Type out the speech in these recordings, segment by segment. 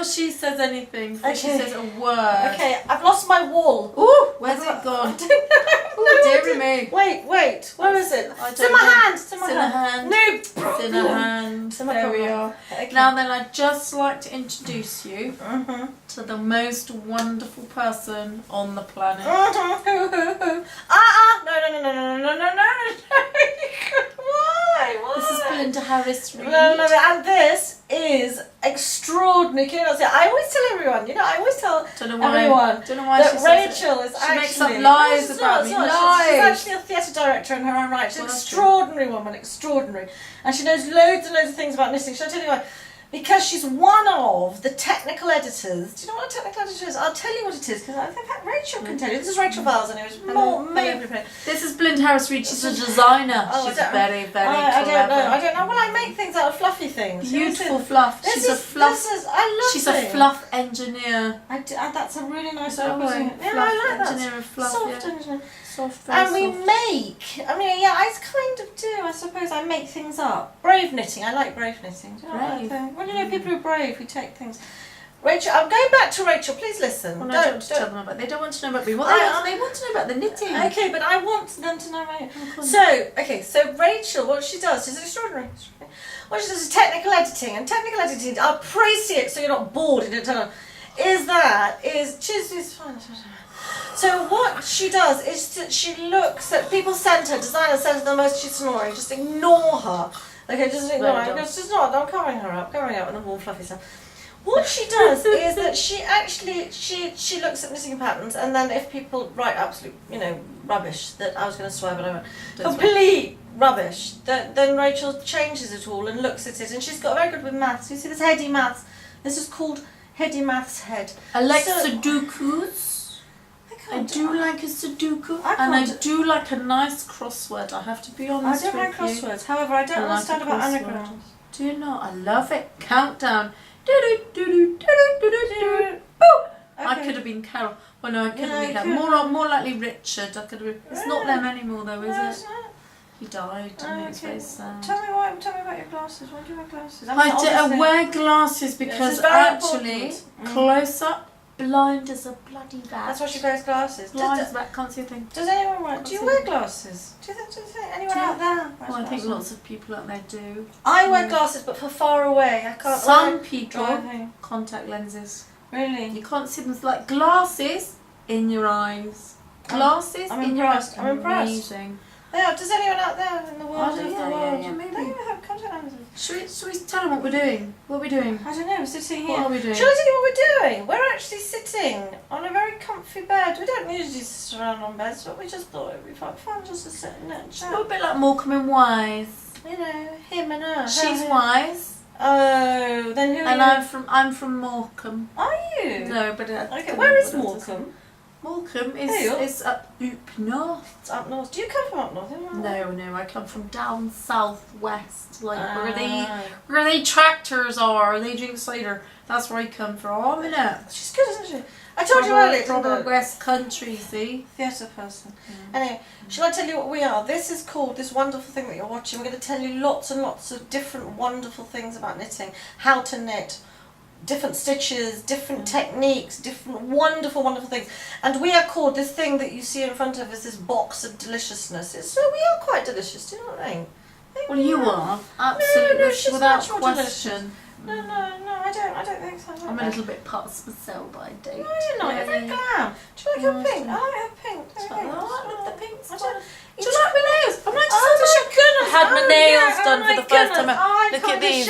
before she says anything, before she says a word. Okay, I've lost my wall. Ooh, where's it gone? I don't know. Oh, dear me. Wait, where is it? It's in my hand. It's in my hand. No, it's in a hand. There we are. Okay. Now then, I'd just like to introduce you to the most wonderful person on the planet. No. Why? This is Belinda Harris-Reid. No, and this is extraordinary. I always tell everyone, I always tell everyone that Rachel is actually... She makes up lies about me. She's actually a theatre director in her own right. She's an extraordinary woman, extraordinary. And she knows loads and loads of things about knitting. Shall I tell you why? Because she's one of the technical editors. Do you know what a technical editor is? I'll tell you what it is, because I think Rachel can tell you. This is Rachel Vowles, and it was This is Belinda Harris-Reid. She's a designer. She's very, very clever. I don't know. Well, I make things out of fluffy things. Beautiful fluff. She's a fluff. She's a fluff engineer. That's a really nice word. Yeah, I like engineer of fluff. Soft engineer. Soft, and we make, I kind of do, I suppose I make things up. Brave knitting, I like brave knitting. Do you know brave. Well, people who are brave, who take things. Rachel, I'm going back to Rachel, please listen. Well, no, don't tell them about, they don't want to know about me. They want to know about the knitting. Okay, but I want them to know about it. So Rachel, what she does is extraordinary. What she does is technical editing, and technical editing, I'll praise it so you're not bored in it, she's fine. So what she does is that she looks at, people send her, designers send her the most she's snoring, just ignore her. Okay, just ignore her. It's just not, I'm covering her up and the warm fluffy stuff. What she does is that she actually, she looks at knitting patterns, and then if people write absolute, rubbish, that I was going to swear but I won't, complete rubbish, then Rachel changes it all and looks at it, and she's got very good with maths. You see this heady maths? This is called Heady Maths Head. I like Sudokus. I do like a Sudoku, and I do like a nice crossword, I have to be honest with you. I don't like crosswords, however, I don't understand about anagrams. Do you not? I love it. Countdown. I could have been Carol. Well, no, I couldn't have been Carol. More likely Richard. I could have been. It's not them anymore, though, is it? He died, and it's very sad. Tell me about your glasses. Why do you wear glasses? I wear glasses because actually, close up, blind as a bloody bat. That's why she wears glasses. Blind as a bat, can't see a thing. Does anyone wear? Do you wear glasses? Do you think anyone out there? Well, I think lots of people out there do. I wear glasses, but for far away. I can't. Some people contact lenses. Really? You can't see them like glasses in your eyes. Glasses in your eyes. I'm impressed. Amazing. Yeah, does anyone out there in the world maybe. Don't you have contact lenses? Should we tell them what we're doing? What are we doing? I don't know, we're sitting here. What are we doing? Shall I tell you what we're doing? We're actually sitting on a very comfy bed. We don't usually sit around on beds, but we just thought it would be fun just to sit and chat. A bit like Morecambe and Wise. Him and her. She's Wise. Oh, then who are you? And I'm from Morecambe. Are you? No, but okay, where is Morecambe? Morecambe is up north. It's up north. Do you come from up north? No, I come from down southwest, like where the tractors are, they drink cider. That's where I come from, innit? She's good, isn't she? I told you earlier. Proper West Country, see? Theatre person. Anyway, shall I tell you what we are? This is called, this wonderful thing that you're watching. We're going to tell you lots and lots of different wonderful things about knitting, how to knit, different stitches, different techniques, different wonderful, wonderful things. And we are called, this thing that you see in front of us, this box of deliciousness. So we are quite delicious, do you know what I mean? Well, you are, absolutely, without question. No, I don't think so. I'm a little bit past myself, but I don't. No, you're not. You're very glam. Do you like your pink? I like her pink. I like the pink spot. Do you like my nails? I'm like, I had my nails done for the first time. Look at these.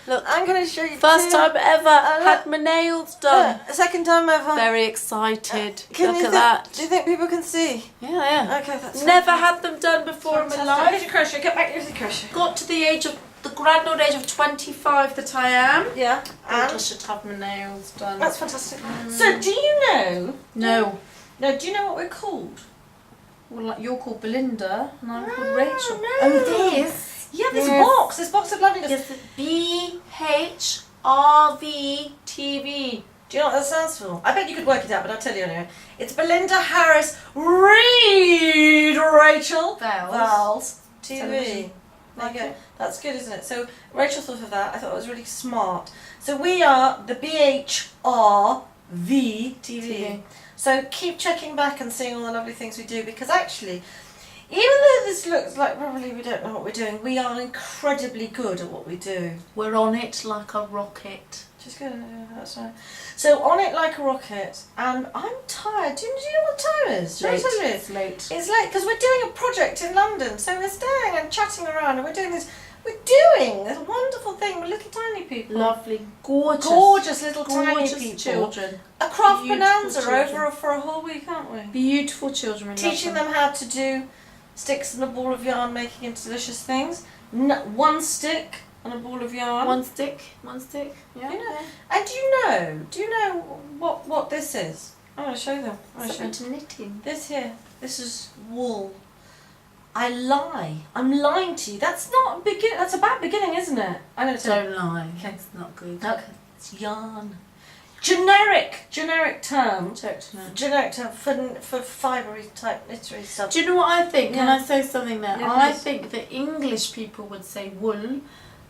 Look, I'm going to show you. First time ever had my nails done. Second time ever. Very excited. Look at that. Do you think people can see? Yeah. Okay, that's never had them done before in my life. Here's your crochet. Get back. Here's your crochet. Got to the grand old age of 25 that I am. Yeah. And I should have my nails done. That's fantastic. So, do you know? No. No. Do you know what we're called? Well, like you're called Belinda and I'm called Rachel. No. Oh, this? Yeah, this box of loveliness. Yes, BHRVTV. Do you know what that stands for? I bet you could work it out, but I'll tell you anyway. It's Belinda Harris-Reid, Rachel. Vowles. TV. There you go. That's good, isn't it? So Rachel thought of that. I thought it was really smart. So we are the BHRV TV. So keep checking back and seeing all the lovely things we do, because actually, even though this looks like probably we don't know what we're doing, we are incredibly good at what we do. We're on it like a rocket. Just good. That's right. So on it like a rocket, and I'm tired. Do you know what time it is? Late. It's late. It's late because we're doing a project in London. So we're staying and chatting around, and we're doing this. We're doing this wonderful thing with little tiny people. Lovely, gorgeous little tiny people. Children. A craft Beautiful bonanza children. over for a whole week, aren't we? Beautiful children. We Teaching love them how to do sticks and a ball of yarn, making into delicious things. One stick and a ball of yarn. One stick. Yeah. You know, and do you know what this is? I'm going to show them. Something to knitting. This here. This is wool. I lie. I'm lying to you. That's not a begin. That's a bad beginning, isn't it? I'm going to tell you. Don't lie. Okay. It's not good. Okay. It's yarn. Generic term. Generic term for fibery type literary stuff. Do you know what I think? Yeah. Can I say something there? Yeah, I please. think that English people would say wool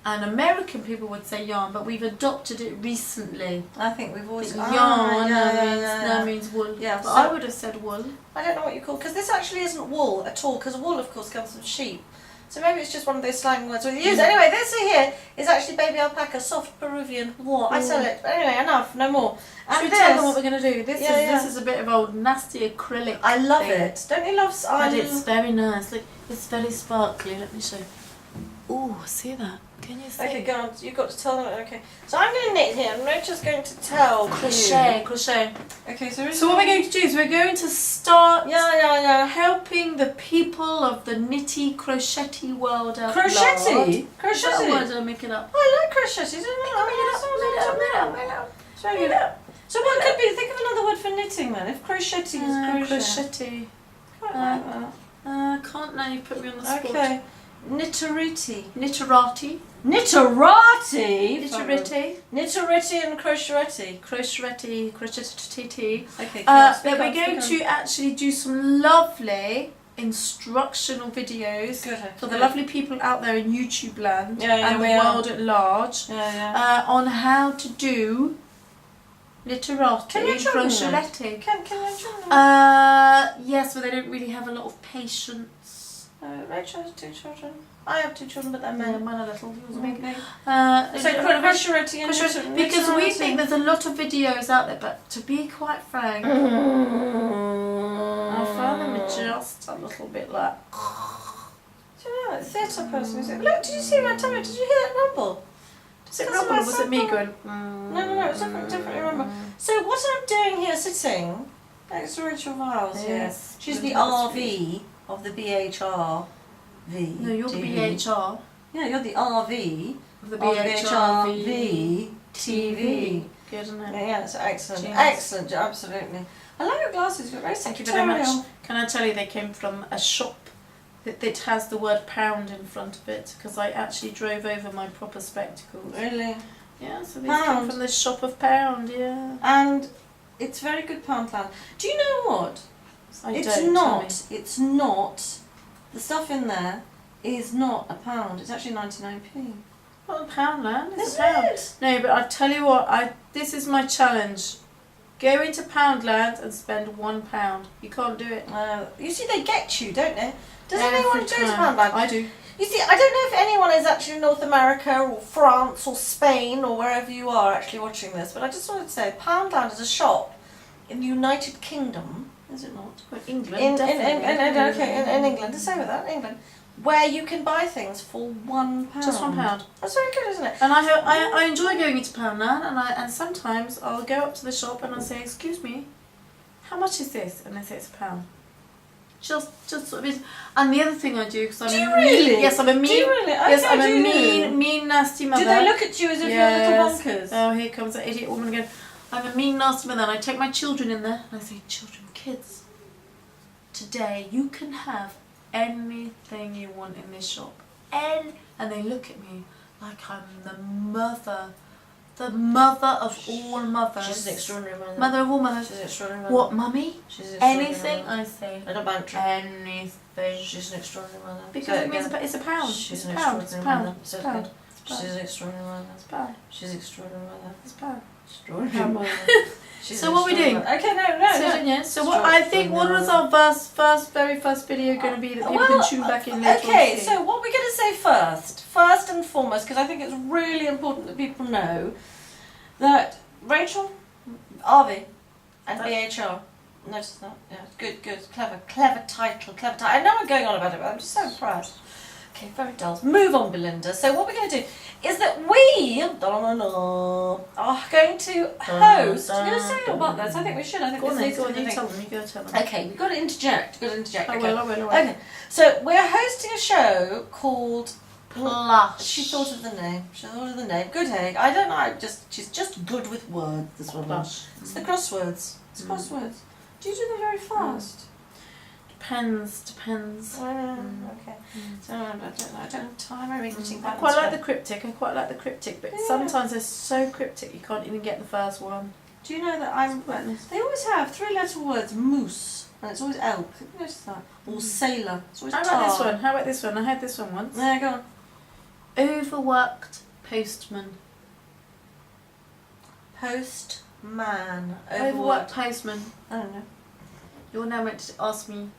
and American people would say yarn, but we've adopted it recently. I think we've always Yarn now means wool. Yeah, but so I would have said wool. I don't know what you call, because this actually isn't wool at all, because wool of course comes from sheep. So maybe it's just one of those slang words we use. Anyway, this here is actually baby alpaca, soft Peruvian wool. I sell it. But anyway, enough, no more. Should we And tell them what we're going to do? This is a bit of old nasty acrylic. I love thing. it. Don't you love? But it's very nice. Look, it's very sparkly. Let me show you. Ooh, see that? Can you see? Okay, go on. You've got to tell them. Okay. So I'm going to knit here, and Rachel's going to tell Crochet. Okay, so what we're going to do is we're going to start Yeah. helping the people of the knitty, crochetty world out Crochetty? loud. Crochetty? Is that a word I make it up? I like crochetty. So what could be? Think of another word for knitting then. If crochetty is crochet. Crochetty. Can't now, you put me on the spot. Okay. Knitteriti. Knitterati. Knitterati? Knitteriti. And crochetetti. Crochetty. Okay, Then we're going to actually do some lovely instructional videos for the lovely people out there in YouTube land and the world at large on how to do literati, crochetetti. Can you join them? Yes, but they don't really have a lot of patience. Rachel has 2 children. I have 2 children, but they're men. Mine are little, yours are big. So crochetetti and because we think there's a lot of videos out there, but to be quite frank, I found them just a little bit like. Do you know, theatre person is it? Look, did you see my tummy? Did you hear that rumble? Was it rumble or was it me going? No, it was definitely rumble. So what I'm doing here, sitting next to Rachel Vowles here. She's the RV of the BHRV. No, you're the BHR. Yeah, you're the RV of the BHRV TV. Good, isn't it? Yeah, it's excellent. Genius. Excellent, absolutely. I like your glasses, you're very Thank you very much. Can I tell you they came from a shop that has the word pound in front of it, because I actually drove over my proper spectacles. Really? Yeah, so these came from the shop of Pound, yeah. And it's very good Poundland. Do you know what? It's not, the stuff in there is not a pound, it's actually 99p. Well, a Poundland, it's Is a pound. it? No, but I tell you what, this is my challenge. Go into Poundland and spend £1. You can't do it. You see, they get you, don't they? Does anyone go to Poundland? I do. You see, I don't know if anyone is actually in North America or France or Spain or wherever you are actually watching this, but I just wanted to say Poundland is a shop in the United Kingdom, is it not? Well, England, in England. To say with that, England, where you can buy things for £1. Just £1. That's very good, isn't it? And I enjoy going into Poundland, and sometimes I'll go up to the shop and I'll say, "Excuse me, how much is this?" And they say it's £1. Just sort of. And the other thing I do, because I'm yes, I'm a mean. Do you really? Yes, I'm a mean, nasty mother. Do they look at you as if you're little bonkers? Oh, here comes that idiot woman again. I'm a mean, nasty mother, and I take my children in there and I say, "Children, kids, today you can have anything you want in this shop." And they look at me like I'm the mother of all mothers. She's an extraordinary mother. Mother of all mothers. She's an extraordinary mother. What, mummy? She's an extraordinary Anything? mother. I say. I don't banter. Anything. thing. She's an extraordinary mother. Because it means it's a pound. She's it's an a pound. extraordinary mother. It's So a pound. She's an extraordinary mother. It's a pound. She's an extraordinary mother. It's a pound. Extraordinary mother. So what are we doing? Okay, no. So what I think, what was our very first video going to be that people can tune back in later? Okay, so what we're going to say first and foremost, because I think it's really important that people know that Rachel, RV, and BHR. Notice that? Yeah, good, clever title. I know I'm going on about it, but I'm just so impressed. Okay, very dull. Move on, Belinda. So what we're going to do is that we are going to host. We're going to say about this. I think we should. I think Go on, this you needs to tell be them. You go tell them. Okay, we've got to interject. I Okay. will. Okay, so we're hosting a show called p-LUSH. She thought of the name. Good egg. I don't know. She's just good with words. This one. p-LUSH. It's the crosswords. It's crosswords. Do you do them very fast? Depends. Okay. So I don't have time. I'm reading I quite like the cryptic. But sometimes they're so cryptic you can't even get the first one. Do you know that they always have 3-letter words, moose, and it's always elk. Have you noticed that? Or sailor. It's always How about this one? I had this one once. Yeah, go on. Overworked postman. Postman. Overworked postman. I don't know. You're now meant to ask me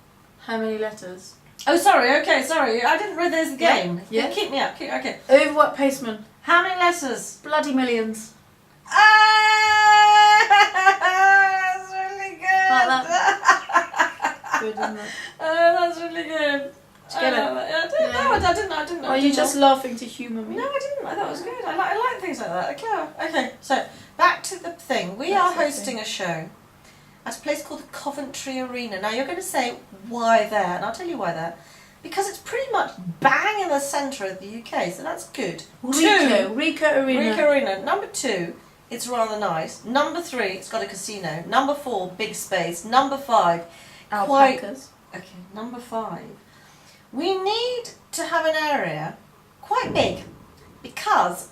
how many letters. Oh, sorry. Okay, sorry. I didn't realize the game. Yeah. Keep me up. Okay. Overworked postman. How many letters? Bloody millions. Ah, that's really good. Like that. Good, isn't it? That's really good. Did you get it? I didn't know. Are you just laughing to humour me? No, I didn't. I thought it was good. I like things like that. Okay, so back to the thing. We are hosting a show at a place called the Coventry Arena. Now you're going to say, why there? And I'll tell you why there. Because it's pretty much bang in the centre of the UK, so that's good. Rico Arena. Number 2, it's rather nice. Number 3, it's got a casino. Number 4, big space. Number 5, Alpacas. Okay, number 5. We need to have an area quite big because.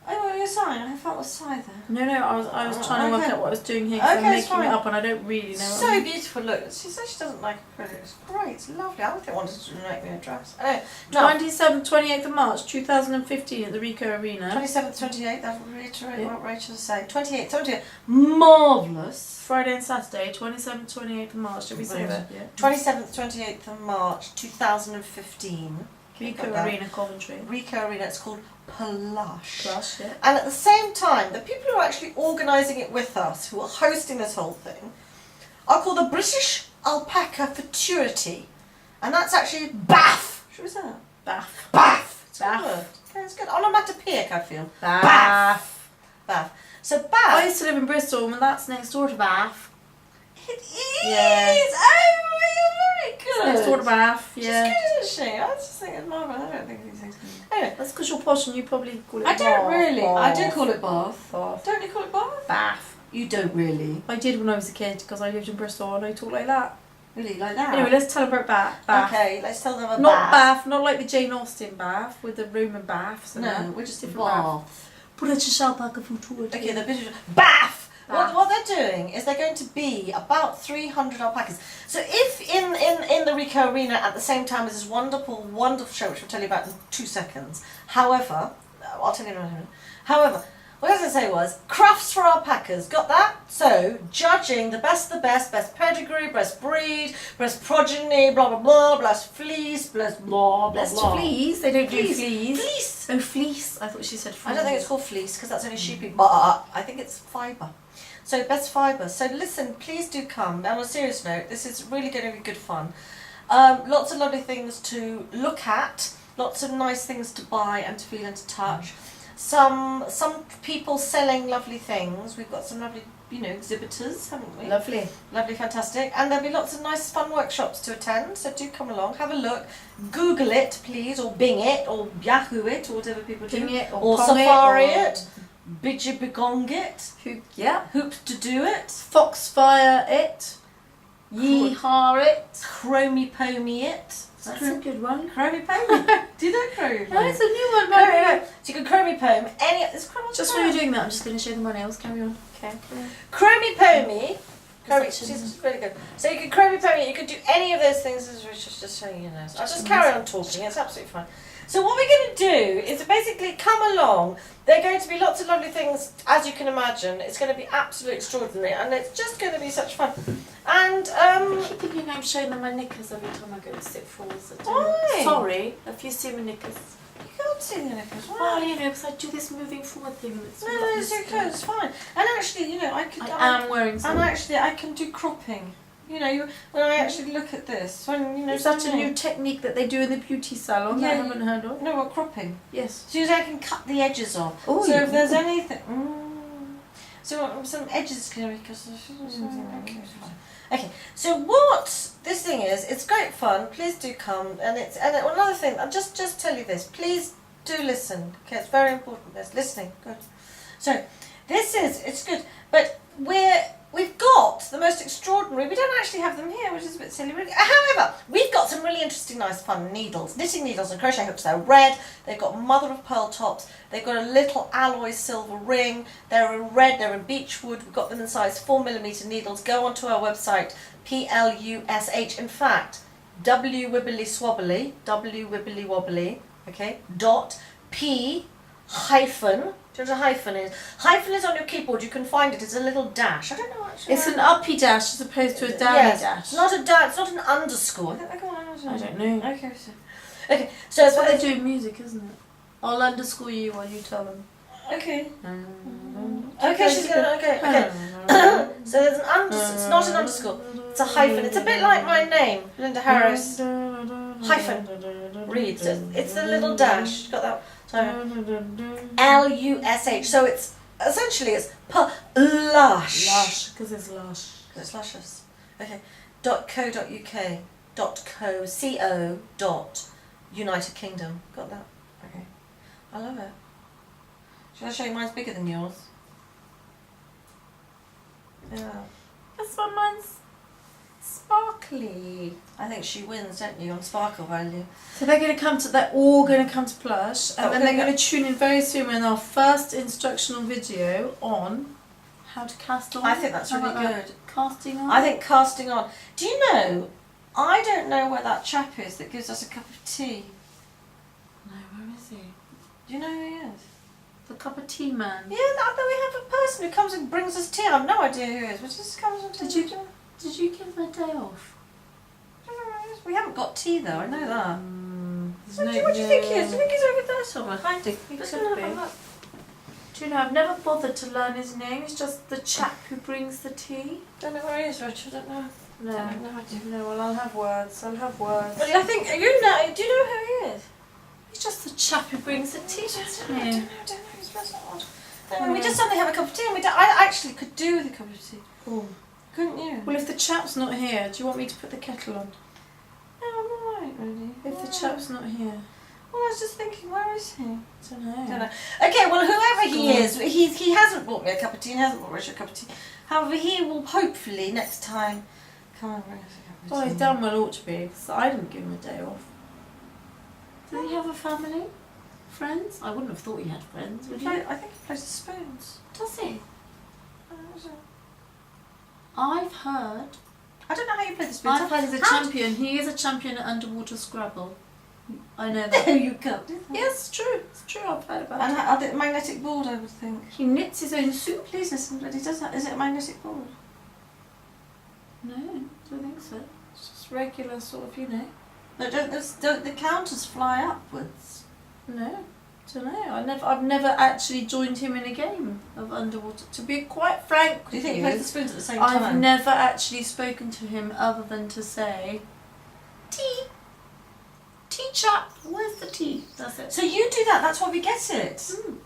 Oh, you're sighing. I felt a sigh there. No, I was trying to work out what I was doing here because I'm making it up and I don't really know. So beautiful. Look, she says she doesn't like acrylic. It's great. It's lovely. I think I wanted to make me a dress. 28th of March 2015 at the Rico Arena. 27th, 28th. I'll reiterate what Rachel is saying. 28th, 28th. Marvellous. Friday and Saturday, 27th, 28th of March. Did we say that? Yeah. 27th, 28th of March 2015. Rico Arena, Coventry. Rico Arena. It's called p-LUSH. p-LUSH, yeah. And at the same time, the people who are actually organising it with us, who are hosting this whole thing, are called the British Alpaca Futurity. And that's actually BAF. Should we say that? BAF. It's BAF. good. Okay, it's good. Onomatopoeic, I feel. BAF. So BAF. I used to live in Bristol and that's next door to Bath. It is. Yeah. Oh, you're very good. Next door to Bath, yeah. She's good, isn't she? I just think it's marvellous. I don't think these things. Anyway. That's because you're posh and you probably call it I Bath. don't really. Bath. I do call it Bath. Bath. Don't you call it Bath? Bath. You don't really. I did when I was a kid because I lived in Bristol and I talk like that. Really, like that? Anyway, let's tell them about Bath. Okay, let's tell them about Not Bath, not like the Jane Austen Bath with the Roman baths and that. No, we're just different Bath. British Alpaca Futurity. Okay, the British Bath. What they're doing is they're going to be about 300 alpacas. So if in the Rico Arena at the same time as this wonderful show, which I'll tell you about in 2 seconds. However, I'll tell you in a minute. However, what I was going to say was crafts for alpacas. Got that? So judging the best, best pedigree, best breed, best progeny, blah blah blah, best fleece, best blah blah blah. Fleece? They don't do fleece. Fleece. Oh, fleece. I thought she said fleece. I don't think it's called fleece because that's only sheepy, but I think it's fibre. So best fibre. So listen, please do come. On a serious note, this is really going to be good fun. Lots of lovely things to look at, lots of nice things to buy and to feel and to touch. Some people selling lovely things. We've got some lovely, exhibitors, haven't we? Lovely. Lovely, fantastic. And there'll be lots of nice fun workshops to attend, so do come along, have a look. Google it, please, or Bing it, or Yahoo it, or whatever people do. Bing it, or Safari it. Bidjibigong it. Hoops to do it. Foxfire it. Yeehaw it. Chromy Pomy it. That's a good one. Chromy Pomy. Do you know Chromy Pomy? No, it's a new one. No. So you can Chromy Poem any. Just when you're doing that, I'm just going to show them my nails. Carry on. Okay. Chromy Pomy Kirby, she's really good. So you could Kirby Pony, you could do any of those things as Richard's just showing you now. So I'll just carry on talking, it's absolutely fine. So what we're going to do is basically come along. There are going to be lots of lovely things, as you can imagine. It's going to be absolutely extraordinary, and it's just going to be such fun. And I keep thinking I'm showing them my knickers every time I go to sit forwards. Why? Sorry, if you see my knickers. you can't see the knickers. Why? Well, you know, because I do this moving forward thing. And it's No, it's okay, it's fine. And actually, you know, I am wearing some. And actually, I can do cropping. You know, when I actually look at this, when you know, Is that a new technique that they do in the beauty salon that I haven't heard of? No, what cropping? Yes. So I can cut the edges off. Oh, so yeah. if there's anything, so some edges can be because. Okay, so what this thing is, it's great fun. Please do come, and another thing. I'll just tell you this. Please do listen. Okay, it's very important. There's listening. Good. So it's good, but we've got the most extraordinary. We don't actually have them here, which is a bit silly. Really. However, we've got some really interesting, nice, fun needles, knitting needles and crochet hooks. They're red. They've got mother of pearl tops. They've got a little alloy silver ring. They're in red. They're in beechwood. We've got them in size 4mm needles. Go onto our website, p-LUSH. In fact, w-wibbly-swobbly, okay, dot p hyphen. Do you know what a hyphen is? Hyphen is on your keyboard. You can find it. It's a little dash. I don't know actually. It's an uppy dash as opposed to a downy dash. It's not a dash. It's not an underscore. I think they call it. I don't know. Okay. So That's what they do in music, isn't it? I'll underscore you while you tell them. Okay. Okay. She's gonna. Okay. So there's an underscore. It's not an underscore. It's a hyphen. It's a bit like my name, Belinda Harris. Hyphen. Reid. So it's the little dash. Got that? L-U-S-H. So it's essentially it's p-LUSH. Lush, because it's lush. It's luscious. Okay. .co.uk. .co. United Kingdom. Got that? Okay. I love it. Shall I show you mine's bigger than yours? Yeah. That's why mine's sparkly. I think she wins, don't you, on sparkle value? So they're all going to come to Plush, and then they're going to tune in very soon in our first instructional video on how to cast on. I think that's really good. Casting on? I think casting on. Do you know, I don't know where that chap is that gives us a cup of tea. No, where is he? Do you know who he is? The cup of tea man. Yeah, we have a person who comes and brings us tea. I have no idea who he is, but just comes and Did you give him a day off? We haven't got tea though, I know that. What do you think he is? Do you think he's over there somewhere? Hiding. He could be. Do you know, I've never bothered to learn his name. It's just the chap who brings the tea. Don't know where he is, Richard. I don't know. No, I have no idea. No, well, I'll have words. But I think, do you know who he is? He's just the chap who brings the tea. I don't know. He's very odd. No, we just suddenly have a cup of tea, and I actually could do with a cup of tea. Oh. Couldn't you? Well, if the chap's not here, do you want me to put the kettle on? No, I'm alright, really. If the chap's not here. Well, I was just thinking, where is he? Don't know. Okay, well, whoever he is, he hasn't brought me a cup of tea and hasn't brought Richard a cup of tea. However, he will hopefully next time come and bring us a cup of tea. Well, he's damn well ought to be, because I didn't give him a day off. Does he have a family? Friends? I wouldn't have thought he had friends, would you? I think he plays the spoons. Does he? I've heard. I don't know how you play the spoons. I've heard he's a champion. He is a champion at underwater Scrabble. I know that. No, you can't. Yes, it's true. It's true. I've heard about it. And a magnetic board, I would think. He knits his own soup. Please listen, but he does that. Is it a magnetic board? No, I don't think so. It's just regular sort of, you know. No, don't the counters fly upwards? No, don't know. I've never actually joined him in a game of underwater. To be quite frank, Do you think he plays the spoons at the same time? I've never actually spoken to him other than to say, tea. Tea chap, where's the tea? That's it. So you do that, that's why we get it. Mm.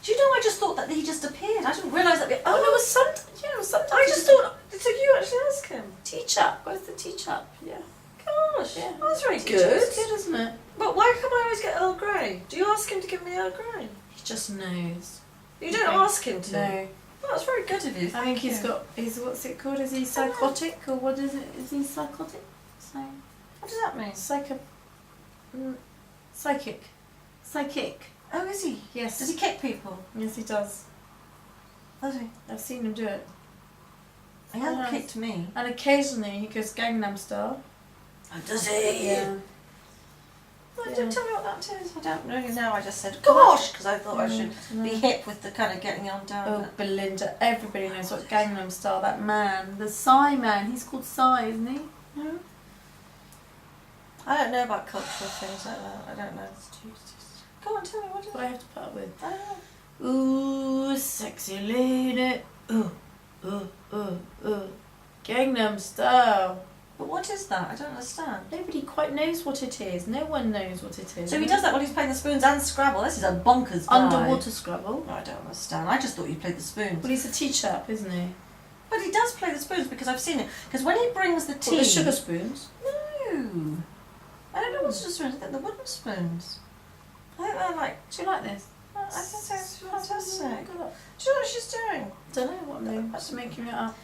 Do you know, I just thought that he just appeared. I didn't realise that. Sometimes I just thought, so you actually ask him. tea chap, where's the tea chap? Yeah. Gosh, Yeah. well, that's very Tea good. chap's good, isn't it? But why come I always get Earl Grey? Do you ask him to give me Earl Grey? He just knows. You don't Okay. ask him to? No. Well, that's very good of you. I think he's Thank you. got, what's it called? Is he psychotic or what is it? Is he psychotic? What does that mean? Psychic. Oh, is he? Yes. Does he kick people? Yes, he does. Does he? I've seen him do it. He hasn't kicked me. And occasionally he goes Gangnam Style. Oh, does he? Yeah. Well, don't tell me what that is. I don't really know. I just said, gosh, because I thought I should be hip with the kind of getting on down. Oh, Belinda, everybody knows what Gangnam Style, that man, the Psy man, he's called Psy, isn't he? No. I don't know about cultural things like that. I don't know. Go on, tell me, what is it? What do I have to put up with? I don't know. Ooh, sexy lady. Ooh. Gangnam Style. But what is that? I don't understand. Nobody quite knows what it is. No one knows what it is. So he does that while he's playing the spoons and Scrabble. This is a bonkers guy. Underwater Scrabble. No, I don't understand. I just thought you played the spoons. Well, he's a tea chap, isn't he? But he does play the spoons because I've seen it. Because when he brings the tea... What, the sugar spoons? No. I don't know what sort of spoons. I think the wooden spoons. I think they're like... Do you like this? I think they're fantastic. Do Do you know what she's doing? don't know what I'm doing. Just making it up.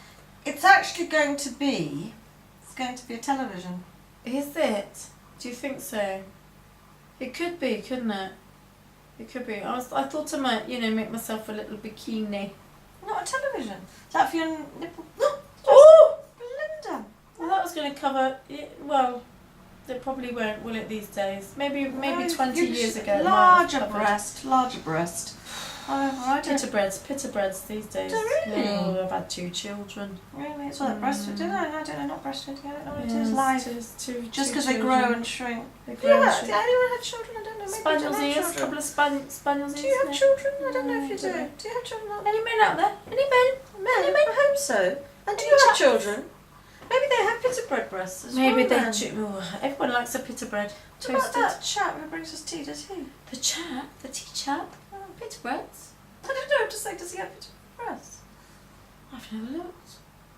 It's actually going to be... It's going to be a television. Is it? Do you think so? It could be, couldn't it? It could be. I thought I might, make myself a little bikini. Not a television. Is that for your nipple? Oh! Belinda! Well, that was going to cover it. Well, they probably won't, will it, these days? Maybe 20 years ago. it might have covered. Larger breast. I don't... Pitta breads these days. Do you really? Oh, I've had 2 children. Really? It's all that breastfeeding. I don't know, not breastfeeding. I don't know what it is. Yes, Life. it is two Just because they children. grow and shrink. They Did grow and shrink. anyone have children? I don't know. Maybe Spaniel's you ears, don't a have couple children. of Spaniel's ears. Do you have children? I don't know if you I do. don't know. Do you have children? Any men out there? Any men? Men? I hope so. And do Any you have chaps? children? Maybe they have pita bread breasts as Maybe well. they then. do. Oh, everyone likes a pita bread. What about Toasted. that chap who brings us tea? Does he? The chap, the tea chap, pita breads. I don't know. I'm just saying, does he have pita breasts? I've never looked.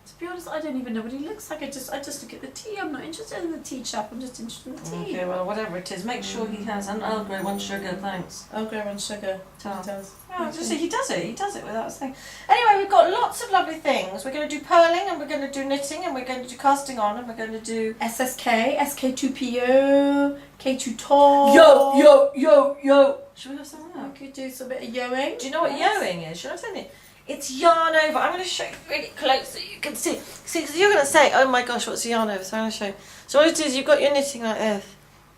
To be honest, I don't even know what he looks like. I just look at the tea. I'm not interested in the tea chap. I'm just interested in the tea. Okay, well, whatever it is, make sure he has an Earl Grey, 1 sugar, thanks. Earl Grey and sugar. Tell. He does. Oh, just he does it without a thing. Anyway, we've got lots of lovely things. We're going to do purling, and we're going to do knitting, and we're going to do casting on, and we're going to do... SSK, SK2PO, K2 top. yo! Should we have some of I that? could do some bit of yoing. Do you know what yoing is? Should I tell you? It's yarn over. I'm going to show you really close so you can see. See, because you're going to say, oh my gosh, what's a yarn over? So I'm going to show you. So what it is, you've got your knitting like this,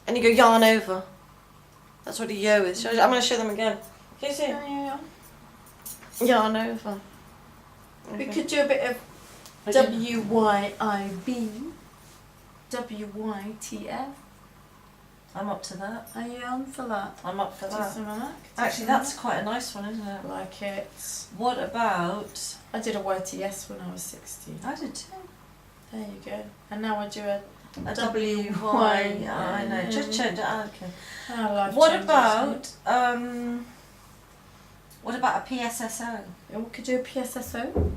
and you go yarn over. That's what a yo is. I'm going to show them again. Can you see? Yeah. Yarn over. We could do a bit of WYIB, WYTF. I'm up to that. Are you on for that? I'm up for Do that. some of that? Do Actually, some of that's quite a nice one, isn't it? that? Like it. What about... I did a YTS when I was 16. I did too. There you go. And now I do a A W-Y. Yeah, I know. Just change it. Okay. life What changes, about... What about a PSSO? Yeah, we could do a PSSO.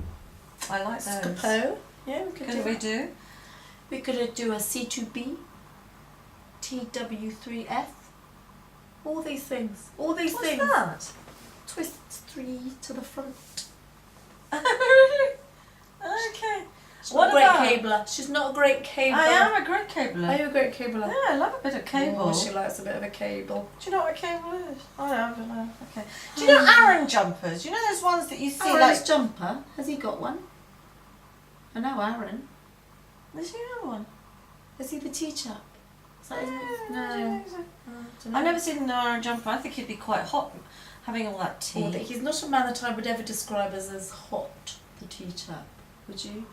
I like those. Scapo. Yeah, we could do Could we that. do? We could do a C2B, TW3F. All these things. All these What's things. that? Twist 3 to the front. Really? Okay. She's What not a about- great cabler. She's not a great cabler. I am a great cabler. Are you a great cabler? Yeah, I love a bit of cable. Oh, she likes a bit of a cable. Do you know what a cable is? I don't know. Okay. Do you know Aaron jumpers? Do you know those ones that you see Aaron's like... jumper. Has he got one? I know Aaron. Is he another one? Is he the tea chap? Is that his name? I No. don't think so. Dunno. I've never seen an Aaron jumper. I think he'd be quite hot having all that tea. Or that he's not a man that I would ever describe as hot, the tea chap. Would you?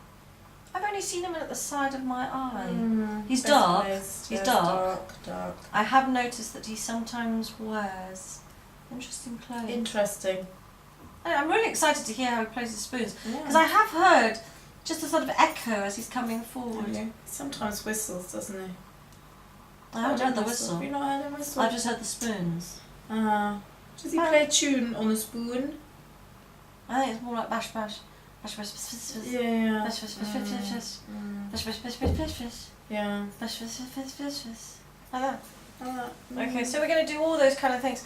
I've only seen him at the side of my eye. He's Best dark. placed, He's yes, dark. Dark. I have noticed that he sometimes wears interesting clothes. Interesting. I'm really excited to hear how he plays the spoons. Because Yeah. I have heard just a sort of echo as he's coming forward. Sometimes whistles, doesn't he? I haven't heard the whistle. You've not heard a whistle? I've just heard the spoons. Does he play a tune on the spoon? I think it's more like bash bash. Bash bash bash bash bash. Yeah. Bash bash bash bash bash bash. Bash bash bash bash bash bash. Yeah. Bash bash bash bash bash bash. Like that. Okay, Okay, so we're going to do all those kind of things.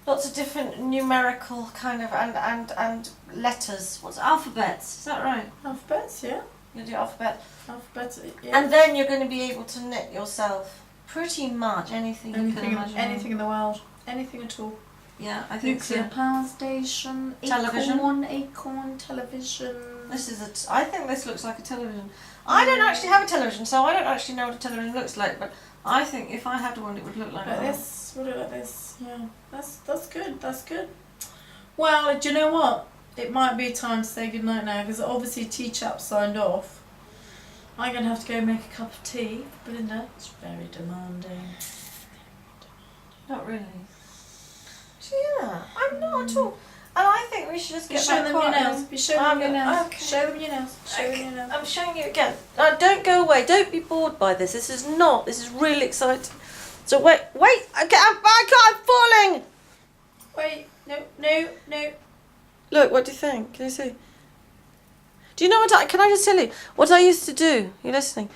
Lots of different numerical kind of and letters. What's alphabets? Is that right? alphabets, yeah. You're going to do alphabet. Alphabets, yeah. And then you're going to be able to knit yourself pretty much anything you can imagine. Anything in the world. Anything at all. Yeah, I think Nuclear so. power station, Television. acorn television. This is I think this looks like a television. I don't actually have a television, so I don't actually know what a television looks like. But I think if I had one, it would look like this. Would it like this? Yeah. That's good. That's good. Well, do you know what? It might be time to say goodnight now because obviously T-Chap signed off. I'm going to have to go make a cup of tea for Belinda. It's very demanding. Not really. Yeah, I'm not at all. And I think we should just get Show them your nails. Be showing them your nails. Okay. Show them your nails. Show them your nails. I'm showing you again. Now, don't go away. Don't be bored by this. This is really exciting. So wait. I'm falling. Wait. No. Look, what do you think? Can you see? Do you know what can I just tell you? What I used to do, you're listening,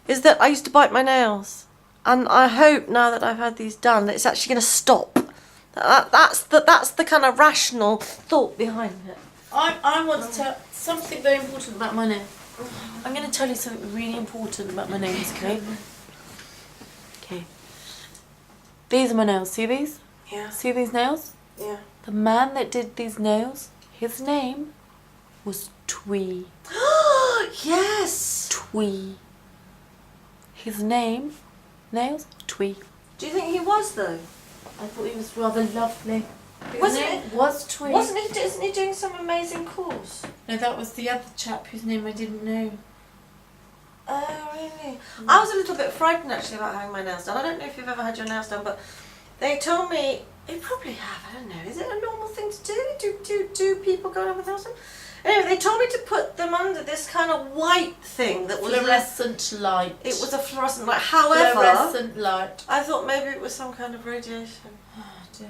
is that I used to bite my nails. And I hope now that I've had these done that it's actually going to stop. That's the kind of rational thought behind it. I want to tell something very important about my nails. I'm going to tell you something really important about my nails, okay? Okay. These are my nails. See these? Yeah. See these nails? Yeah. The man that did these nails, his name was Twee. Yes! Twee. His name, nails, Twee. Do you think he was though? I thought he was rather lovely. Wasn't His name it? was Twee. Isn't he doing some amazing course? No, that was the other chap whose name I didn't know. Oh, really? I was a little bit frightened actually about having my nails done. I don't know if you've ever had your nails done, but they told me, you probably have, I don't know, is it a normal thing to do? Do people go over nails done? Anyway, they told me to put them under this kind of white thing that was Fluorescent light. It was a fluorescent light. However, fluorescent light. I thut maybe it was some kind of radiation. Oh dear.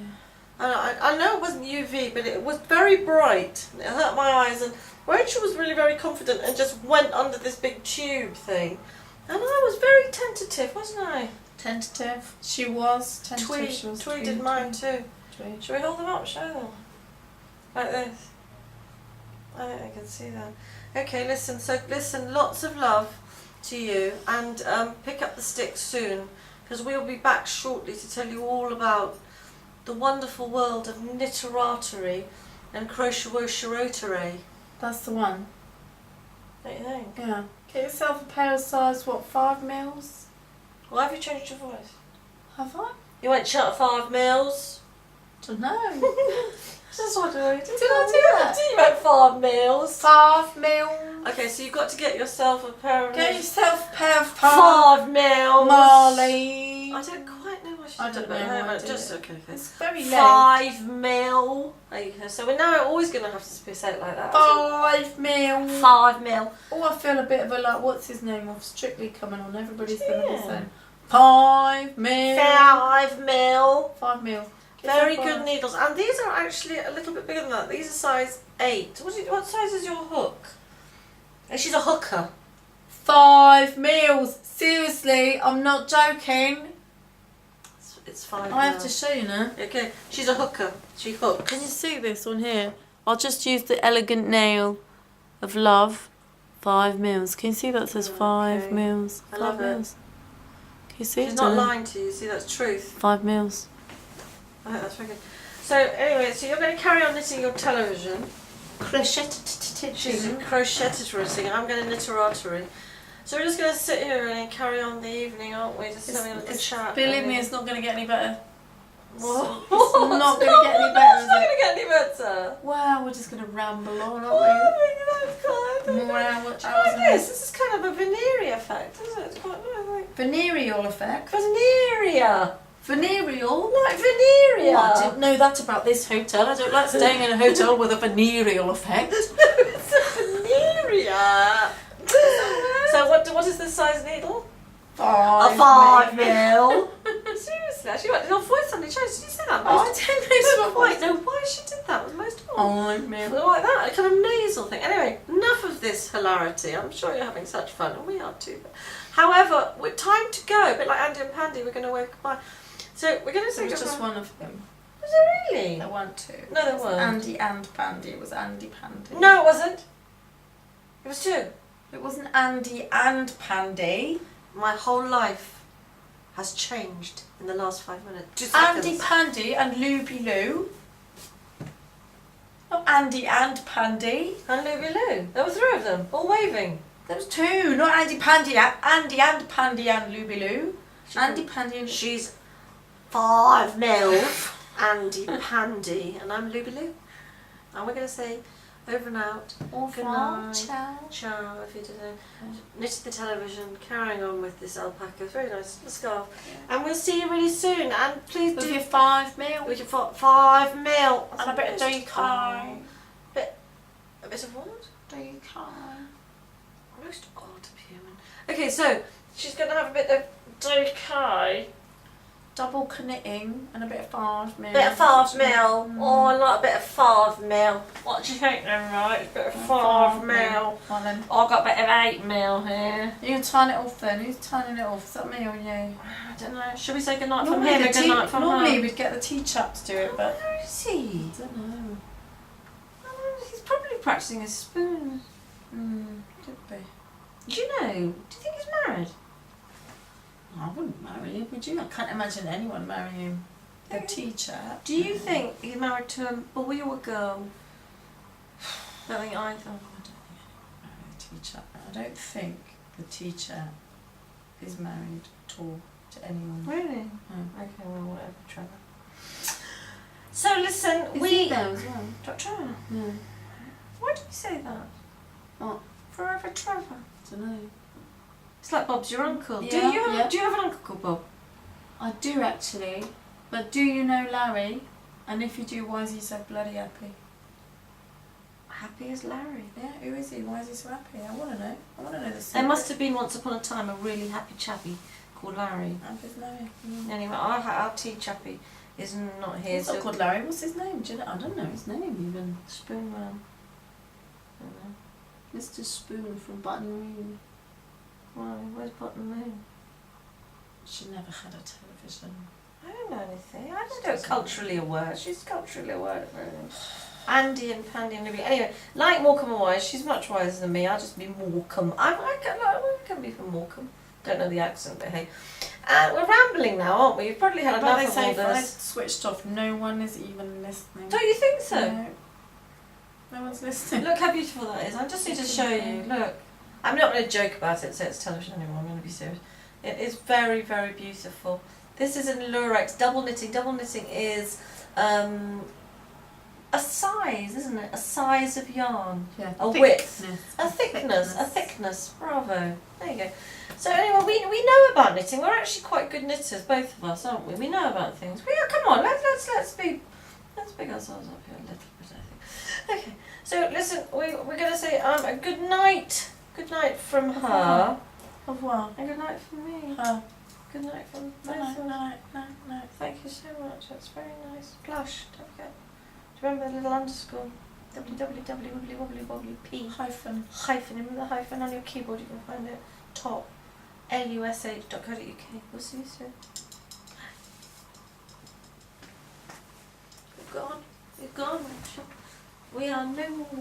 I know it wasn't UV, but it was very bright. It hurt my eyes, and Rachel was really very confident and just went under this big tube thing. And I was very tentative, wasn't I? Tentative. She was tentative. Twee did mine too. Twee. Shall we hold them up? Show them. Like this. I think I can see that. Okay, listen, lots of love to you, and pick up the sticks soon, because we'll be back shortly to tell you all about the wonderful world of knitterartery and crochet-wocherotery. That's the one. Don't you think? Yeah. Get yourself a pair of size, what, 5 mils? Why have you changed your voice? Have I? You went shut 5 mils. Don't know. Just wondering. Did I do that? You went 5 mils. 5 mils. Okay, so you've got to get yourself a pair of... Get yourself a pair of 5 mils. Marley. I don't quite know what she I did, don't know. but just okay. It's very late. 5 mil. There you go. So we're now always going to have to say it like that. 5 mil. 5 mil. Oh, I feel a bit of a like, what's his name of Strictly coming on. Everybody's going to be saying 5 mil. 5 mil. 5 mil. Very good needles, and these are actually a little bit bigger than that. These are size 8. What size is your hook? She's a hooker. 5 mils. Seriously, I'm not joking. It's 5 I have to show you now. Okay, she's a hooker. She hooks. Can you see this on here? I'll just use the elegant nail of love. 5 mils. Can you see that says 5 Okay. mils? I 5 love it. mils. Can you see She's it? not lying to you. See, that's truth. 5 mils. I think that's very good. So anyway, so you're going to carry on knitting your television. Crochet. She's crochetitering. I'm going to knitterartery. So we're just going to sit here and carry on the evening, aren't we? Just having a little chat. Believe me, it's not going to get any better. What? It's not going to get any better. It's not going to get any better. Well, we're just going to ramble on, Oh, aren't that's we? good. More hours. Like this is kind of a venereal effect, isn't it? It's quite nice. Venereal effect. Venereal. Venereal? Like venereal. Oh, I didn't know that about this hotel. I don't like staying in a hotel with a venereal effect. It's a venereal. So what is the size needle? 5 A 5 mil. Seriously, actually, your voice suddenly changed. Did you say that? Oh, I didn't quite know why she did that. It was most odd. 5 mil. Like that, a kind of nasal thing. Anyway, enough of this hilarity. I'm sure you're having such fun, and we are too. However, we're time to go. A bit like Andy and Pandy, we're going to wave goodbye. So we're going to say There was goodbye. just one of them. Was there really? There weren't 2. No, there It was weren't. Andy and Pandy. It was Andy Pandy. No, it wasn't. It was 2. It wasn't Andy and Pandy. My whole life has changed in the last 5 minutes. 2 seconds. Andy Pandy and Looby Loo. Oh, Andy and Pandy. And Lulu Lou. There were 3 of them, all waving. There was 2, not Andy Pandy. Andy and Pandy and Luby Lou. Andy Pandy and... She's 5 mil. Andy Pandy. And I'm Lulu Lou. And we're going to say over and out. Good night. Ciao. Ciao, if you didn't know. Knitted the television, carrying on with this alpaca. Very nice little scarf. Yeah. And we'll see you really soon. And please with do... your 5 mil. With your 5 mil. And a bit of decor. A bit of what? Decor. Most odd human. Okay, so she's going to have a bit of decor. Double knitting and a bit of 5 mil. Bit of 5 mil. Oh, I like a bit of 5 mil. What do you think then, right? A bit of 5 mil. Well, then. Oh, I've got a bit of 8 mil here. You can turn it off then. Who's turning it off? Is that me or you? I don't know. Should we say goodnight from Normally him and goodnight from her? Normally we'd get the tea chap to do it, but... Where is he? I don't know. He's probably practising his spoon. Could be. Do you know? Do you think he's married? I wouldn't marry him, would you? I can't imagine anyone marrying the tea chap. Do you think he's married to a boy or a girl? I don't think either. I don't think anyone marry the tea chap. I don't think the tea chap is married at all to anyone. Really? No. Okay, well, whatever, Trevor. So listen, Is he there as well? Trevor? No. Why did you say that? What? Forever Trevor. I don't know. It's like Bob's your uncle. Yeah, Do you have an uncle called Bob? I do actually. But do you know Larry? And if you do, why is he so bloody happy? Happy as Larry. Yeah, who is he? Why is he so happy? I want to know. I want to know the secret. There must have been once upon a time a really happy chappy called Larry. Happy's Larry. Anyway, our tea chappy is not here. He's not called Larry. What's his name? Do you know? I don't know his name even. Spoonman. I don't know. Mr. Spoon from Button Moon. Why? Where's Button Moon? She never had a television. I don't know anything. I just go culturally aware. She's culturally aware of everything. Andy and Pandy and Libby. Anyway, like Morecambe and Wise, she's much wiser than me. I'll just be Morecambe. I can be from Morecambe. Don't know the accent, but hey. We're rambling now, aren't we? You've probably had enough of all if I this. switched off, no one is even listening. Don't you think so? No. No one's listening. Look how beautiful that is. I just need to show you. Look. I'm not going to joke about it, so it's television anymore. I'm going to be serious. It is very, very beautiful. This is in Lurex. Double knitting. Double knitting is a size, isn't it? A size of yarn. Yeah. A width. A thickness. A thickness. Bravo. There you go. So anyway, we know about knitting. We're actually quite good knitters, both of us, aren't we? We know about things. Come on, let's big ourselves up here a little bit, I think. Okay. So listen, we're going to say a good night. Good night from her. Au revoir. And good night from me. Her. Good night from both of us. Night. Thank you so much. That's very nice. Plush. Don't forget. Do you remember the little underscore? www.p Hyphen. Remember the hyphen on your keyboard? You can find it. Top. lush.co.uk. We'll see you soon. You've gone. Rachel. We are no more.